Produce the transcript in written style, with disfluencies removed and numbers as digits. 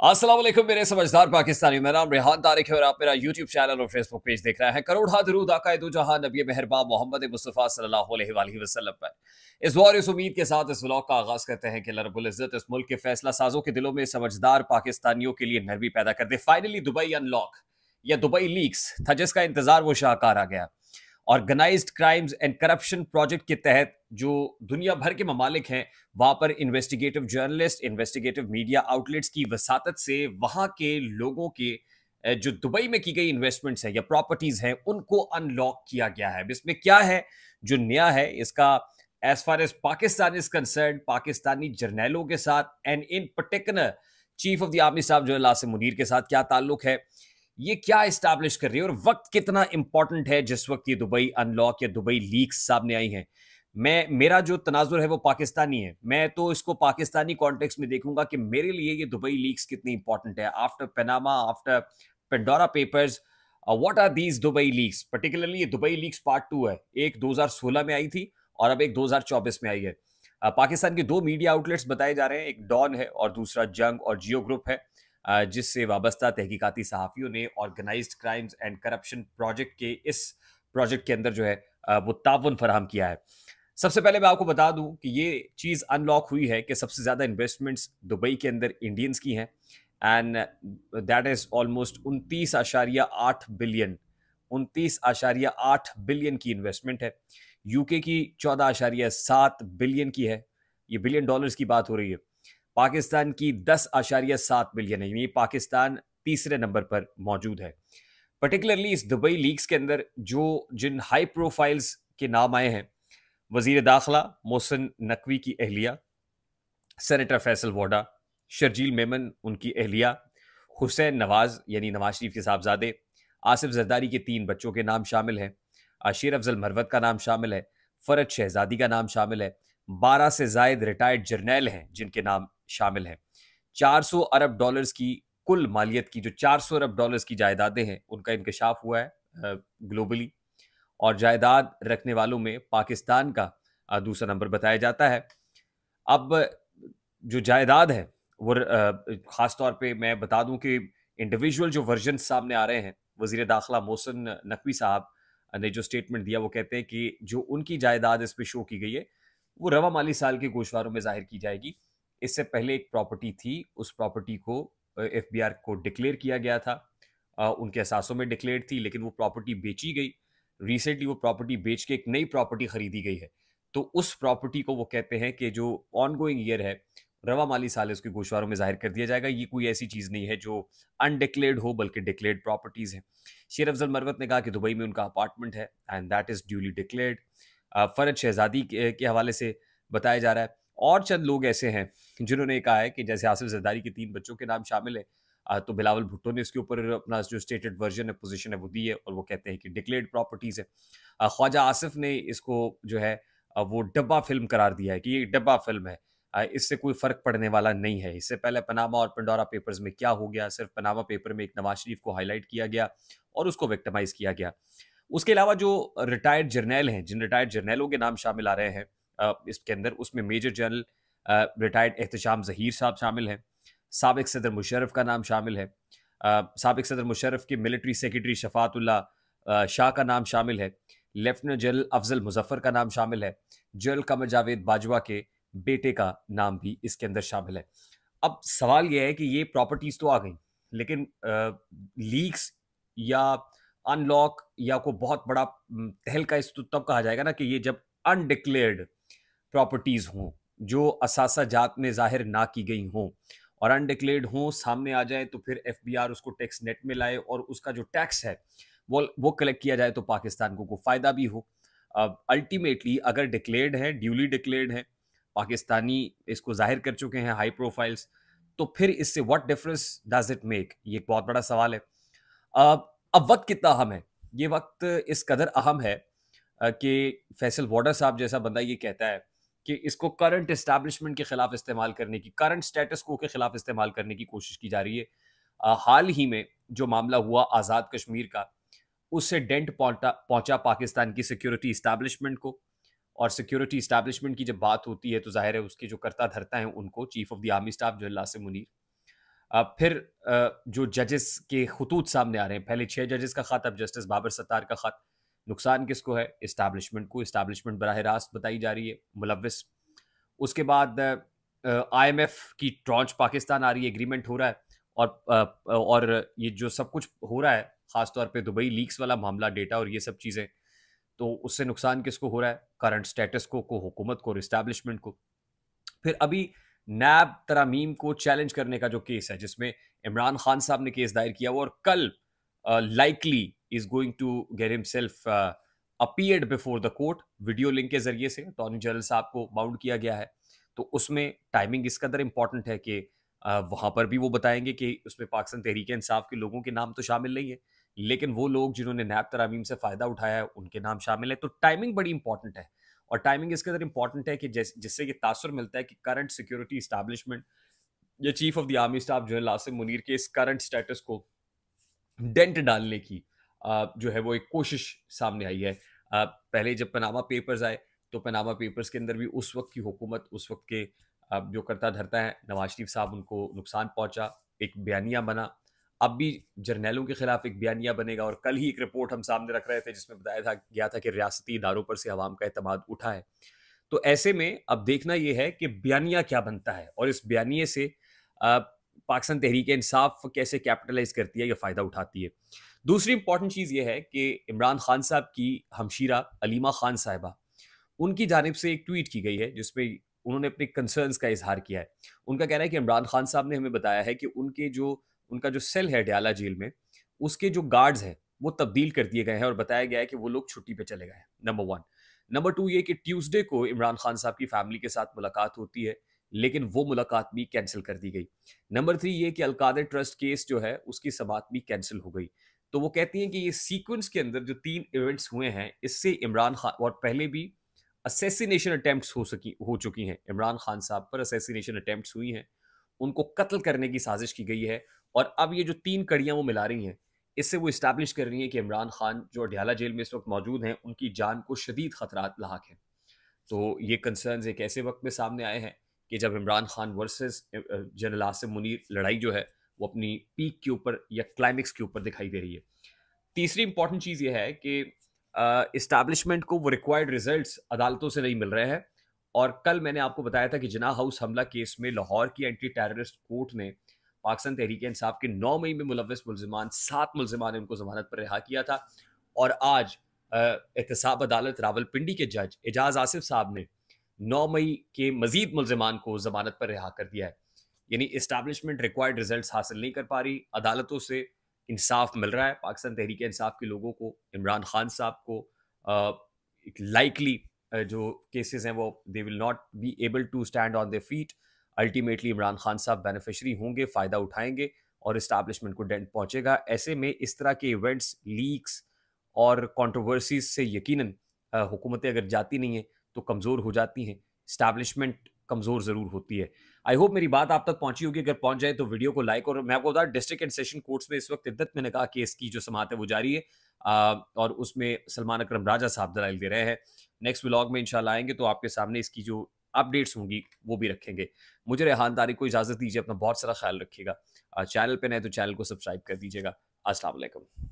अस्सलाम वालेकुम मेरे समझदार पाकिस्तानी। मेरा नाम रेहान तारिक है और आप मेरा यूट्यूब चैनल और फेसबुक पेज देख रहे हैं। करोड़ दरूद आका दो जहां नबी मेहरबान मोहम्मद मुस्तफ़ा सल्लल्लाहु अलैहि वसल्लम पर। इस बार इस उम्मीद के साथ इस व्लॉग का आगाज करते हैं कि अल्लाह रब्बुल इज्जत इस मुल्क के फैसला साजों के दिलों में समझदार पाकिस्तानियों के लिए नरमी पैदा कर दे। फाइनली दुबई अनलॉक या दुबई लीक्स था जिसका इंतजार वो शाहकार आ गया। Organised crimes and corruption project के तहत जो दुनिया भर के ममालिक हैं वहां पर investigative journalist, investigative media outlets की वसातत से वहां के लोगों के जो दुबई में की गई इन्वेस्टमेंट्स हैं या प्रॉपर्टीज हैं उनको अनलॉक किया गया है। अब इसमें क्या है जो नया है, इसका as far as Pakistan is concerned, Pakistani जर्नैलों के साथ and in particular chief of the army साहब जो नासिम मुनीर के साथ क्या ताल्लुक है, ये क्या इस्टेब्लिश कर रही है और वक्त कितना इंपॉर्टेंट है जिस वक्त ये दुबई अनलॉक या दुबई लीक्स सामने आई हैं। मेरा जो तनाजुर है वो पाकिस्तानी है। मैं तो इसको पाकिस्तानी कॉन्टेक्स्ट में देखूंगा कि मेरे लिए ये दुबई लीक्स कितनी इंपॉर्टेंट है। After Panama, after Pandora papers, what are these Dubai leaks. Particularly ये दुबई लीक्स पार्ट 2 है। एक 2016 में आई थी और अब एक 2024 में आई है। पाकिस्तान के दो मीडिया आउटलेट्स बताए जा रहे हैं, एक डॉन है और दूसरा जंग और जियो ग्रुप है, जिससे वाबस्ता तहकीकाती सहाफ़ियों ने organised crimes and corruption project के इस प्रोजेक्ट के अंदर जो है वो ताउन फराहम किया है। सबसे पहले मैं आपको बता दूं कि ये चीज़ अनलॉक हुई है कि सबसे ज़्यादा इन्वेस्टमेंट्स दुबई के अंदर इंडियंस की हैं and that is almost 29.8 billion की इन्वेस्टमेंट है। यूके की 14.7 बिलियन की है, ये बिलियन डॉलर्स की बात हो रही है। पाकिस्तान की 10.7 बिलियन है, यानी पाकिस्तान तीसरे नंबर पर मौजूद है। पर्टिकुलरली इस दुबई लीग्स के अंदर जिन हाई प्रोफाइल्स के नाम आए हैं, वजीर दाखिला मोहसिन नकवी की अहलिया, सेनेटर फैसल वोडा, शर्जील मेमन उनकी अहलिया, हुसैन नवाज यानी नवाज शरीफ के साहबजादे, आसिफ जरदारी के 3 बच्चों के नाम शामिल हैं, शेर अफजल मरवत का नाम शामिल है, फरज शहजादी का नाम शामिल है, 12 से जायद रिटायर्ड जर्नैल हैं जिनके नाम शामिल हैं। 400 अरब डॉलर्स की कुल मालियत की, जो 400 अरब डॉलर्स की जायदादें हैं उनका इंकशाफ हुआ है ग्लोबली, और जायदाद रखने वालों में पाकिस्तान का दूसरा नंबर बताया जाता है। अब जो जायदाद है वो ख़ास तौर पे मैं बता दूं कि इंडिविजुअल जो वर्जन सामने आ रहे हैं, वज़ीर दाखिला मोहसिन नकवी साहब ने जो स्टेटमेंट दिया वो कहते हैं कि जो उनकी जायदाद इस पे शो की गई है वो रवा माली साल के गोशवारों में जाहिर की जाएगी। इससे पहले एक प्रॉपर्टी थी, उस प्रॉपर्टी को एफबीआर को डिक्लेयर किया गया था, उनके असासों में डिक्लेयर थी, लेकिन वो प्रॉपर्टी बेची गई। रिसेंटली वो प्रॉपर्टी बेच के एक नई प्रॉपर्टी खरीदी गई है। तो उस प्रॉपर्टी को वो कहते हैं कि जो ऑनगोइंग ईयर है, रवा माली साल उसके गोशवारों में जाहिर कर दिया जाएगा। ये कोई ऐसी चीज़ नहीं है जो अनडिक्लेयर्ड हो, बल्कि डिक्लेयर्ड प्रॉपर्टीज़ हैं। शेर अफजल मरवत ने कहा कि दुबई में उनका अपार्टमेंट है and that is duly declared. फरज शहजादी के हवाले से बताया जा रहा है। और चंद लोग ऐसे हैं जिन्होंने कहा है कि जैसे आसिफ जरदारी के 3 बच्चों के नाम शामिल है, तो बिलावल भुट्टो ने इसके ऊपर अपना जो स्टेटेड वर्जन है, पोजीशन है वो दी है और वो कहते हैं कि डिक्लेयर्ड प्रॉपर्टीज़ है। ख्वाजा आसिफ ने इसको जो है वो डब्बा फिल्म करार दिया है कि ये डब्बा फिल्म है, इससे कोई फ़र्क पड़ने वाला नहीं है। इससे पहले पनामा और पेंडोरा पेपर्स में क्या हो गया, सिर्फ पनामा पेपर में एक नवाज शरीफ को हाईलाइट किया गया और उसको विक्टिमाइज़ किया गया। उसके अलावा जो रिटायर्ड जर्नैल हैं, जिन रिटायर्ड जर्नैलों के नाम शामिल आ रहे हैं इसके अंदर, उसमें major general retired Ehtesham Zaheer साहब शामिल हैं, साबिक सदर मुशर्रफ का नाम शामिल है, साबिक सदर मुशर्रफ के मिलिट्री सेक्रेटरी शफातुल्लाह शाह का नाम शामिल है, लेफ्टिनेंट जनरल अफजल मुजफ्फर का नाम शामिल है, जनरल कमर जावेद बाजवा के बेटे का नाम भी इसके अंदर शामिल है। अब सवाल यह है कि ये प्रॉपर्टीज तो आ गई, लेकिन लीक्स या अनलॉक या को बहुत बड़ा तहलका इस तो तब कहा जाएगा ना कि ये जब अनडिक्लेयर्ड प्रॉपर्टीज हों, जो असासा जात में जाहिर ना की गई हों और अनडिक्लेयर्ड हों, सामने आ जाए, तो फिर एफबीआर उसको टैक्स नेट में लाए और उसका जो टैक्स है वो कलेक्ट किया जाए तो पाकिस्तान को फ़ायदा भी हो। अल्टीमेटली अगर डिक्लेयर्ड है, ड्यूली डिक्लेयर्ड है, पाकिस्तानी इसको जाहिर कर चुके हैं हाई प्रोफाइल्स, तो फिर इससे what difference does it make, ये एक बहुत बड़ा सवाल है। अब वक्त कितना अहम है, ये वक्त इस कदर अहम है कि फैसल वोडा साहब जैसा बंदा ये कहता है कि इसको करंट इस्टेब्लिशमेंट के खिलाफ इस्तेमाल करने की, करंट स्टेटस को के खिलाफ इस्तेमाल करने की कोशिश की जा रही है। हाल ही में जो मामला हुआ आज़ाद कश्मीर का, उससे डेंट पहुंचा पाकिस्तान की सिक्योरिटी इस्टेब्लिशमेंट को, और सिक्योरिटी इस्टेब्लिशमेंट की जब बात होती है तो जाहिर है उसके जो करता धरता है उनको, chief of the army staff general Nasim Munir, फिर जो जजेस के खतूत सामने आ रहे हैं, पहले 6 जजेस का खत, अब जस्टिस बाबर सत्तार का खत। नुकसान किसको है? इस्टेब्लिशमेंट को। इस्टेब्लिशमेंट बराह रास्त बताई जा रही है मुलव्विस। उसके बाद IMF की ट्रॉन्च पाकिस्तान आ रही है, एग्रीमेंट हो रहा है, और ये जो सब कुछ हो रहा है, खासतौर पे दुबई लीक्स वाला मामला, डेटा और ये सब चीज़ें, तो उससे नुकसान किसको हो रहा है? करंट स्टेटस को हुकूमत को और इस्टेब्लिशमेंट को। फिर अभी नैब तरामीम को चैलेंज करने का जो केस है, जिसमें इमरान खान साहब ने केस दायर किया हुआ और कल likely is going to get himself appeared before the court, video link के जरिए से अटॉर्नी जनरल साहब को बाउंड किया गया है। तो उसमें टाइमिंग इस कदर इंपॉर्टेंट है कि वहां पर भी वो बताएंगे कि उसमें पाकिस्तान तहरीक इंसाफ के लोगों के नाम तो शामिल नहीं है, लेकिन वो लोग जिन्होंने नैब तरामीम से फायदा उठाया है उनके नाम शामिल है। तो टाइमिंग बड़ी इंपॉर्टेंट है, और टाइमिंग इसके अंदर इंपॉर्टेंट है कि जिससे ये तासुर मिलता है कि करंट सिक्योरिटी इस्टेब्लिशमेंट या chief of the army staff general Asim Munir के इस करंट स्टेटस को डेंट डालने की जो है वो एक कोशिश सामने आई है। पहले जब पनामा पेपर्स आए तो पनामा पेपर्स के अंदर भी उस वक्त की हुकूमत, उस वक्त के जो करता धरता है नवाज शरीफ साहब, उनको नुकसान पहुंचा, एक बयानिया बना। अब भी जर्नैलों के खिलाफ एक बयानिया बनेगा, और कल ही एक रिपोर्ट हम सामने रख रहे थे जिसमें बताया गया था कि रियासती इदारों पर से अवाम का एतमाद उठा है। तो ऐसे में अब देखना यह है कि बयानिया क्या बनता है, और इस बयानिए से पाकिस्तान तहरीक इंसाफ कैसे कैपिटलाइज करती है या फ़ायदा उठाती है। दूसरी इंपॉर्टेंट चीज़ ये है कि इमरान खान साहब की हमशीरा अलीमा खान साहिबा, उनकी जानिब से एक ट्वीट की गई है जिसमें उन्होंने अपने कंसर्न्स का इजहार किया है। उनका कहना है कि इमरान खान साहब ने हमें बताया है कि उनका जो सेल है डयाला जेल में, उसके जो गार्ड्स हैं वो तब्दील कर दिए गए हैं, और बताया गया है कि वो लोग छुट्टी पे चले गए हैं। नंबर 1। नंबर 2 ये कि ट्यूसडे को इमरान खान साहब की फैमिली के साथ मुलाकात होती है, लेकिन वो मुलाकात भी कैंसिल कर दी गई। नंबर 3 ये कि अलकादर ट्रस्ट केस जो है उसकी समाअत भी कैंसिल हो गई। तो वो कहती हैं कि ये सीक्वेंस के अंदर जो 3 इवेंट्स हुए हैं, इससे इमरान खान, और पहले भी असैसिनेशन अटेम्प्ट्स हो चुकी हैं, इमरान खान साहब पर असैसिनेशन अटेम्प्ट्स हुई हैं, उनको कत्ल करने की साजिश की गई है, और अब ये जो 3 कड़ियां वो मिला रही हैं, इससे वो इस्टेब्लिश कर रही हैं कि इमरान खान जो अडयाला जेल में इस वक्त मौजूद हैं, उनकी जान को शदीद खतरात लाक हैं। तो ये कंसर्न्स एक ऐसे वक्त में सामने आए हैं कि जब इमरान खान वर्सेस जनरल आसिम मुनीर लड़ाई जो है वो अपनी पीक के ऊपर या क्लाइमेक्स के ऊपर दिखाई दे रही है। तीसरी इंपॉर्टेंट चीज़ ये है कि इस्टेब्लिशमेंट को वो रिक्वायर्ड रिजल्ट्स अदालतों से नहीं मिल रहे हैं, और कल मैंने आपको बताया था कि जिनाह हाउस हमला केस में लाहौर की एंटी टेररिस्ट कोर्ट ने पाकिस्तान तहरीक इंसाफ के 9 मई में मुलव्वस मुलजिमान 7 मुलजिमान ने उनको जमानत पर रिहा किया था, और आज एहतसाब अदालत रावलपिंडी के जज एजाज आसिफ साहब ने 9 मई के मजीद मुलजिमान को जमानत पर रिहा कर दिया है। यानी इस्टेब्लिशमेंट रिक्वायर्ड रिजल्ट्स हासिल नहीं कर पा रही, अदालतों से इंसाफ मिल रहा है पाकिस्तान तहरीक इंसाफ के लोगों को, इमरान खान साहब को लाइकली जो केसेस हैं वो they will not be able to stand on their feet. Ultimately Imran Khan साहब बेनिफिशरी होंगे, फ़ायदा उठाएंगे, और इस्टेब्लिशमेंट को डेंट पहुंचेगा। ऐसे में इस तरह के इवेंट्स, लीक्स और कंट्रोवर्सीज से यकीनन हुकूमतें अगर जाती नहीं हैं तो कमज़ोर हो जाती हैं, इस्टेब्लिशमेंट कमज़ोर ज़रूर होती है। आई होप मेरी बात आप तक पहुंची होगी। अगर पहुंच जाए तो वीडियो को लाइक, और मैं आपको बता, डिस्ट्रिक्ट एंड सेशन कोर्ट्स में इस वक्त इद्दत में निकाह केस की जो समाअत है वो जारी है, और उसमें सलमान अकरम राजा साहब दलाइल दे रहे हैं। नेक्स्ट व्लॉग में इंशाल्लाह आएंगे तो आपके सामने इसकी जो अपडेट्स होंगी वो भी रखेंगे। मुझे रेहान तारिक को इजाज़त दीजिए, अपना बहुत सारा ख्याल रखिएगा। चैनल पे नए तो चैनल को सब्सक्राइब कर दीजिएगा। अस्सलाम वालेकुम।